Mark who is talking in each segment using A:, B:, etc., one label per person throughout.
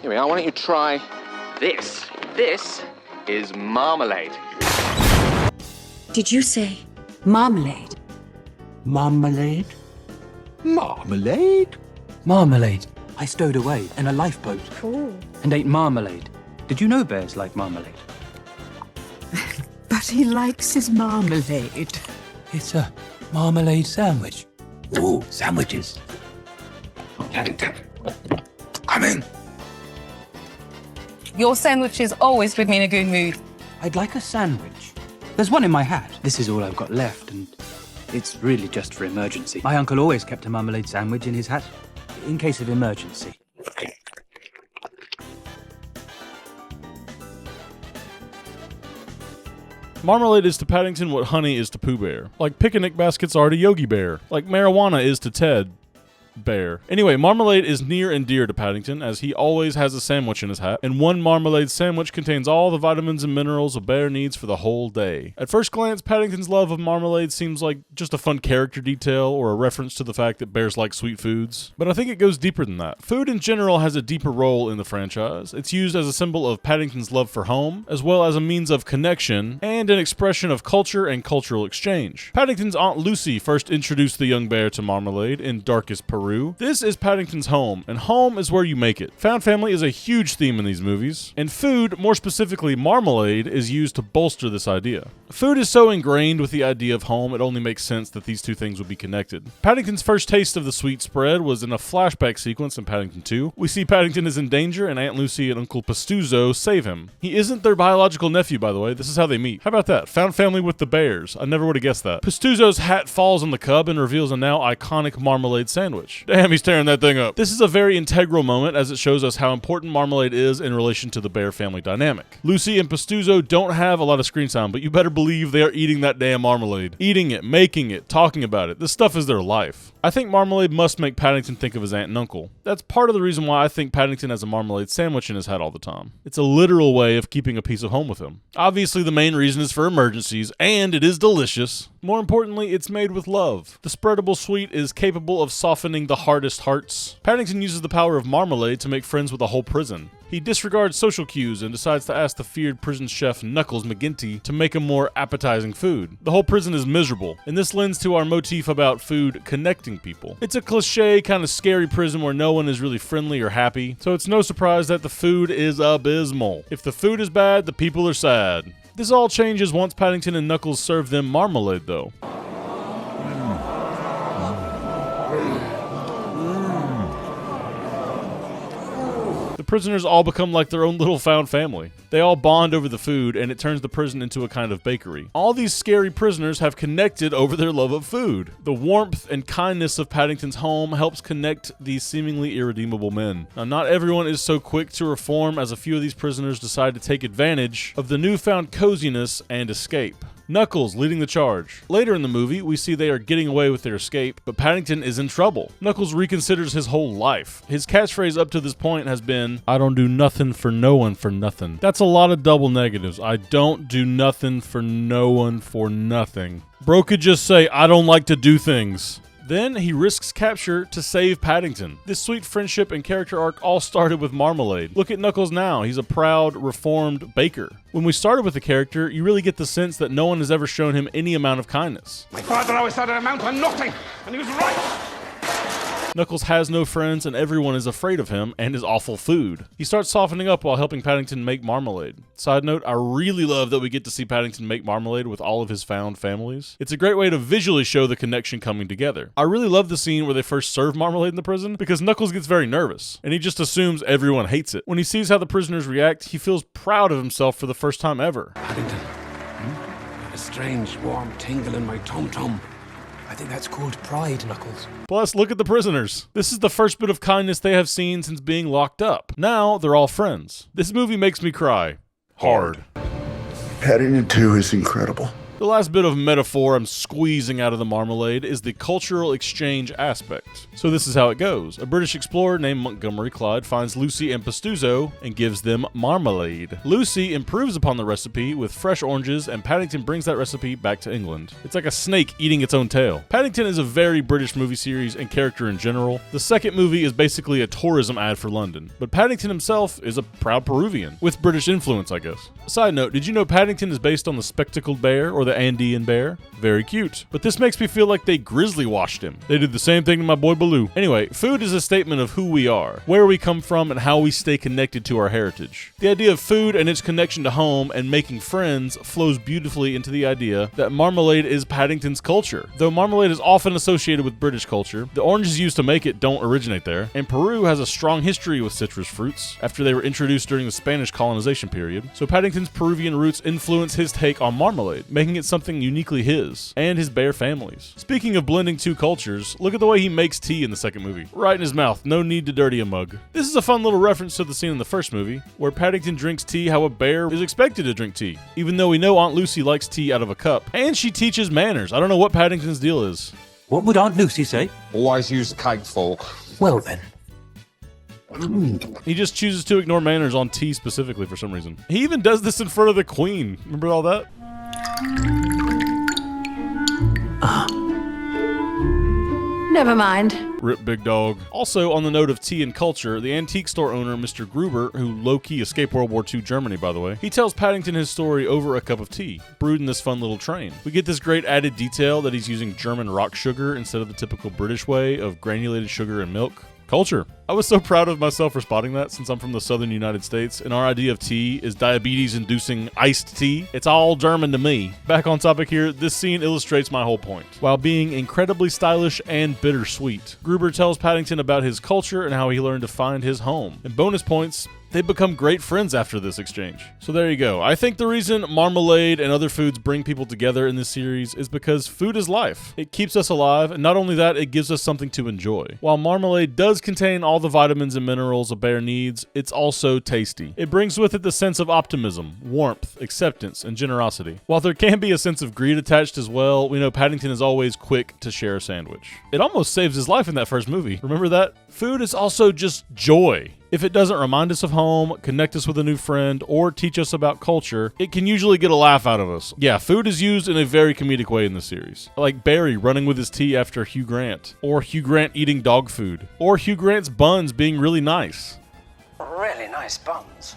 A: Here we are, why don't you try this? This is marmalade.
B: Did you say marmalade?
C: Marmalade? Marmalade?
D: Marmalade. I stowed away in a lifeboat.
B: Cool.
D: And ate marmalade. Did you know bears like marmalade?
C: But he likes his marmalade.
D: It's a marmalade sandwich.
C: Ooh, sandwiches. Paddington, come in.
E: Your sandwich is always put me in a good mood.
D: I'd like a sandwich. There's one in my hat. This is all I've got left, and it's really just for emergency. My uncle always kept a marmalade sandwich in his hat, in case of emergency.
F: Marmalade is to Paddington what honey is to Pooh Bear. Like picnic baskets are to Yogi Bear. Like marijuana is to Ted Bear. Anyway, marmalade is near and dear to Paddington, as he always has a sandwich in his hat, and one marmalade sandwich contains all the vitamins and minerals a bear needs for the whole day. At first glance, Paddington's love of marmalade seems like just a fun character detail or a reference to the fact that bears like sweet foods, but I think it goes deeper than that. Food in general has a deeper role in the franchise. It's used as a symbol of Paddington's love for home, as well as a means of connection and an expression of culture and cultural exchange. Paddington's Aunt Lucy first introduced the young bear to marmalade in darkest Peru. This is Paddington's home, and home is where you make it. Found family is a huge theme in these movies, and food, more specifically marmalade, is used to bolster this idea. Food is so ingrained with the idea of home, it only makes sense that these two things would be connected. Paddington's first taste of the sweet spread was in a flashback sequence in Paddington 2. We see Paddington is in danger, and Aunt Lucy and Uncle Pastuzo save him. He isn't their biological nephew, by the way. This is how they meet. How about that? Found family with the bears. I never would have guessed that. Pastuzo's hat falls on the cub and reveals a now iconic marmalade sandwich. Damn, he's tearing that thing up. This is a very integral moment as it shows us how important marmalade is in relation to the bear family dynamic. Lucy and Pastuzo don't have a lot of screen time, but you better believe they are eating that damn marmalade. Eating it, making it, talking about it. This stuff is their life. I think marmalade must make Paddington think of his aunt and uncle. That's part of the reason why I think Paddington has a marmalade sandwich in his hat all the time. It's a literal way of keeping a piece of home with him. Obviously, the main reason is for emergencies, and it is delicious. More importantly, it's made with love. The spreadable sweet is capable of softening the hardest hearts. Paddington uses the power of marmalade to make friends with the whole prison. He disregards social cues and decides to ask the feared prison chef Knuckles McGinty to make a more appetizing food. The whole prison is miserable, and this lends to our motif about food connecting people. It's a cliche, kind of scary prison where no one is really friendly or happy, so it's no surprise that the food is abysmal. If the food is bad, the people are sad. This all changes once Paddington and Knuckles serve them marmalade, though. The prisoners all become like their own little found family. They all bond over the food, and it turns the prison into a kind of bakery. All these scary prisoners have connected over their love of food. The warmth and kindness of Paddington's home helps connect these seemingly irredeemable men. Now, not everyone is so quick to reform, as a few of these prisoners decide to take advantage of the newfound coziness and escape. Knuckles leading the charge. Later in the movie, we see they are getting away with their escape, but Paddington is in trouble. Knuckles reconsiders his whole life. His catchphrase up to this point has been, "I don't do nothing for no one for nothing." That's a lot of double negatives. I don't do nothing for no one for nothing. Bro could just say, "I don't like to do things." Then he risks capture to save Paddington. This sweet friendship and character arc all started with marmalade. Look at Knuckles now. He's a proud, reformed baker. When we started with the character, you really get the sense that no one has ever shown him any amount of kindness.
G: My father always said an amount for nothing, and he was right.
F: Knuckles has no friends, and everyone is afraid of him and his awful food. He starts softening up while helping Paddington make marmalade. Side note, I really love that we get to see Paddington make marmalade with all of his found families. It's a great way to visually show the connection coming together. I really love the scene where they first serve marmalade in the prison, because Knuckles gets very nervous, and he just assumes everyone hates it. When he sees how the prisoners react, he feels proud of himself for the first time ever.
G: Paddington, I have a strange warm tingle in my tum-tum.
D: I think that's called pride, Knuckles.
F: Plus, look at the prisoners. This is the first bit of kindness they have seen since being locked up. Now, they're all friends. This movie makes me cry. Hard.
H: Paddington 2 is incredible.
F: The last bit of metaphor I'm squeezing out of the Marmalade is the cultural exchange aspect. So this is how it goes. A British explorer named Montgomery Clyde finds Lucy and Pastuzo and gives them marmalade. Lucy improves upon the recipe with fresh oranges, and Paddington brings that recipe back to England. It's like a snake eating its own tail. Paddington is a very British movie series and character in general. The second movie is basically a tourism ad for London, but Paddington himself is a proud Peruvian, with British influence, I guess. Side note, did you know Paddington is based on the spectacled bear or the Andean bear? Very cute. But this makes me feel like they grizzly washed him. They did the same thing to my boy Baloo. Anyway, food is a statement of who we are, where we come from, and how we stay connected to our heritage. The idea of food and its connection to home and making friends flows beautifully into the idea that marmalade is Paddington's culture. Though marmalade is often associated with British culture, the oranges used to make it don't originate there, and Peru has a strong history with citrus fruits after they were introduced during the Spanish colonization period. So Paddington's Peruvian roots influence his take on marmalade, making it something uniquely his and his bear family's. Speaking of blending two cultures, look at the way he makes tea in the second movie. Right in his mouth, no need to dirty a mug. This is a fun little reference to the scene in the first movie, where Paddington drinks tea how a bear is expected to drink tea, even though we know Aunt Lucy likes tea out of a cup, and she teaches manners. I don't know what Paddington's deal is.
D: What would Aunt Lucy say?
G: Always use cake fork.
D: Well then.
F: He just chooses to ignore manners on tea specifically for some reason. He even does this in front of the Queen. Remember all that?
B: Never mind.
F: Rip big dog. Also, on the note of tea and culture, the antique store owner, Mr. Gruber, who low-key escaped World War II Germany, by the way, he tells Paddington his story over a cup of tea, brewed in this fun little train. We get this great added detail that he's using German rock sugar instead of the typical British way of granulated sugar and milk. Culture. I was so proud of myself for spotting that, since I'm from the southern United States, and our idea of tea is diabetes-inducing iced tea. It's all German to me. Back on topic here, this scene illustrates my whole point. While being incredibly stylish and bittersweet, Gruber tells Paddington about his culture and how he learned to find his home. And bonus points, they become great friends after this exchange. So there you go. I think the reason marmalade and other foods bring people together in this series is because food is life. It keeps us alive, and not only that, it gives us something to enjoy. While marmalade does contain all the vitamins and minerals a bear needs, it's also tasty. It brings with it the sense of optimism, warmth, acceptance, and generosity. While there can be a sense of greed attached as well, we know Paddington is always quick to share a sandwich. It almost saves his life in that first movie. Remember that? Food is also just joy. If it doesn't remind us of home, connect us with a new friend, or teach us about culture, it can usually get a laugh out of us. Yeah, food is used in a very comedic way in this series. Like Barry running with his tea after Hugh Grant, or Hugh Grant eating dog food, or Hugh Grant's buns being really nice.
H: Really nice buns.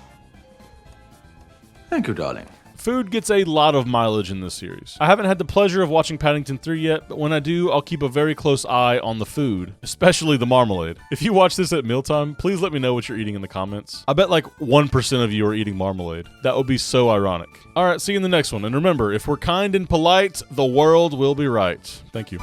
D: Thank you, darling.
F: Food gets a lot of mileage in this series. I haven't had the pleasure of watching Paddington 3 yet, but when I do, I'll keep a very close eye on the food, especially the marmalade. If you watch this at mealtime, please let me know what you're eating in the comments. I bet like 1% of you are eating marmalade. That would be so ironic. Alright, see you in the next one, and remember, if we're kind and polite, the world will be right. Thank you.